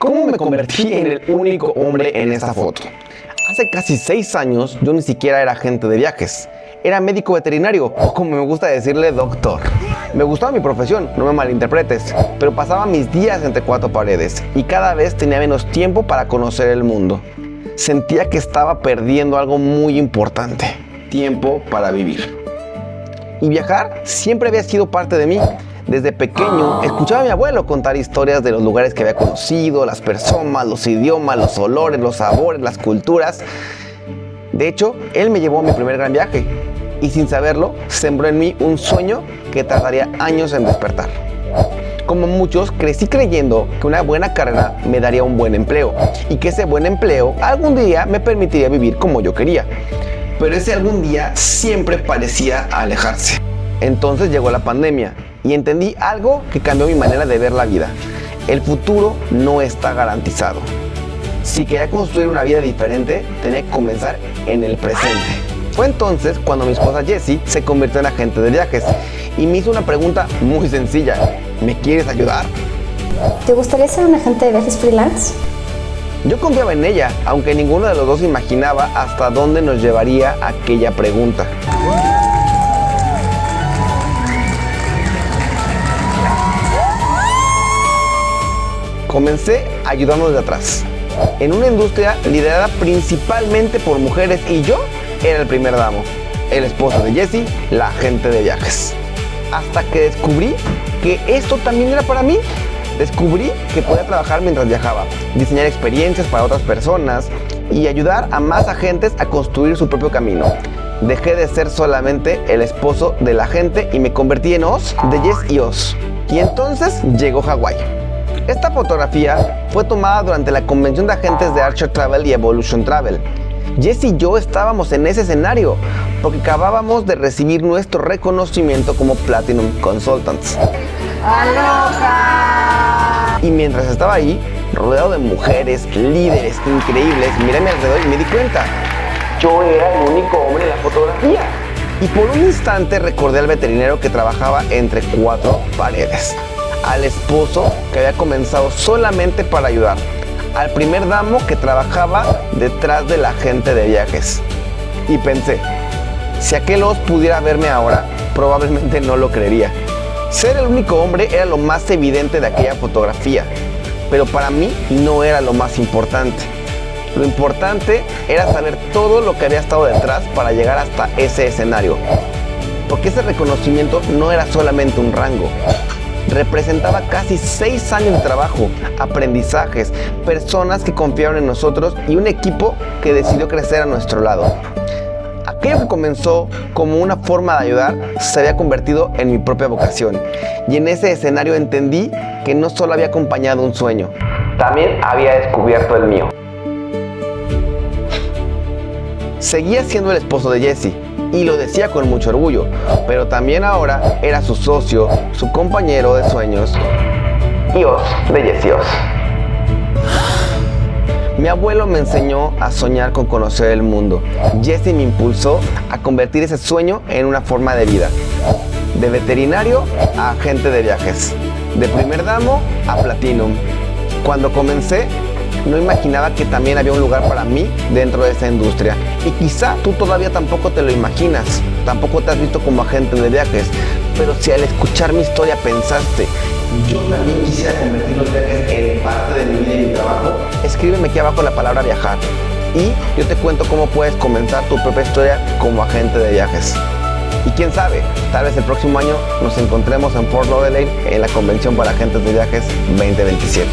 ¿Cómo me convertí en el único hombre en esa foto? Hace casi 6 años yo ni siquiera era agente de viajes. Era médico veterinario, o como me gusta decirle, doctor. Me gustaba mi profesión, no me malinterpretes, pero pasaba mis días entre 4 paredes y cada vez tenía menos tiempo para conocer el mundo. Sentía que estaba perdiendo algo muy importante: tiempo para vivir. Y viajar siempre había sido parte de mí. Desde pequeño escuchaba a mi abuelo contar historias de los lugares que había conocido, las personas, los idiomas, los olores, los sabores, las culturas. De hecho, él me llevó a mi primer gran viaje y sin saberlo, sembró en mí un sueño que tardaría años en despertar. Como muchos, crecí creyendo que una buena carrera me daría un buen empleo y que ese buen empleo algún día me permitiría vivir como yo quería. Pero ese algún día siempre parecía alejarse. Entonces llegó la pandemia y entendí algo que cambió mi manera de ver la vida. El futuro no está garantizado. Si quería construir una vida diferente, tenía que comenzar en el presente. Fue entonces cuando mi esposa Jessie se convirtió en agente de viajes y me hizo una pregunta muy sencilla: ¿me quieres ayudar? ¿Te gustaría ser un agente de viajes freelance? Yo confiaba en ella, aunque ninguno de los dos imaginaba hasta dónde nos llevaría aquella pregunta. Comencé ayudando desde atrás, en una industria liderada principalmente por mujeres, y yo era el primer damo, el esposo de Jessie, la agente de viajes. Hasta que descubrí que esto también era para mí. Descubrí que podía trabajar mientras viajaba, diseñar experiencias para otras personas y ayudar a más agentes a construir su propio camino. Dejé de ser solamente el esposo de la agente y me convertí en Oz de Yes y Oz. Y entonces llegó Hawái. Esta fotografía fue tomada durante la convención de agentes de Archer Travel y Evolution Travel. Jess y yo estábamos en ese escenario porque acabábamos de recibir nuestro reconocimiento como Platinum Consultants. ¡Aloha! Y mientras estaba ahí, rodeado de mujeres, líderes increíbles, miré a mi alrededor y me di cuenta: yo era el único hombre en la fotografía. Y por un instante recordé al veterinario que trabajaba entre 4 paredes, al esposo que había comenzado solamente para ayudar, al primer damo que trabajaba detrás de la agente de viajes. Y pensé, si aquel Oz pudiera verme ahora, probablemente no lo creería. Ser el único hombre era lo más evidente de aquella fotografía, pero para mí no era lo más importante. Lo importante era saber todo lo que había estado detrás para llegar hasta ese escenario. Porque ese reconocimiento no era solamente un rango. Representaba casi 6 años de trabajo, aprendizajes, personas que confiaron en nosotros y un equipo que decidió crecer a nuestro lado. Aquello que comenzó como una forma de ayudar se había convertido en mi propia vocación. Y en ese escenario entendí que no solo había acompañado un sueño, también había descubierto el mío. Seguía siendo el esposo de Jessie y lo decía con mucho orgullo, pero también ahora era su socio, su compañero de sueños y Oz de Jessie Oz. Mi abuelo me enseñó a soñar con conocer el mundo. Jessie me impulsó a convertir ese sueño en una forma de vida. De veterinario a agente de viajes, de primer damo a Platinum. Cuando comencé, no imaginaba que también había un lugar para mí dentro de esa industria. Y quizá tú todavía tampoco te lo imaginas, tampoco te has visto como agente de viajes. Pero si al escuchar mi historia pensaste, yo también quisiera convertir los viajes en parte de mi vida y mi trabajo, escríbeme aquí abajo la palabra viajar y yo te cuento cómo puedes comenzar tu propia historia como agente de viajes. Y quién sabe, tal vez el próximo año nos encontremos en Fort Lauderdale en la convención para agentes de viajes 2027.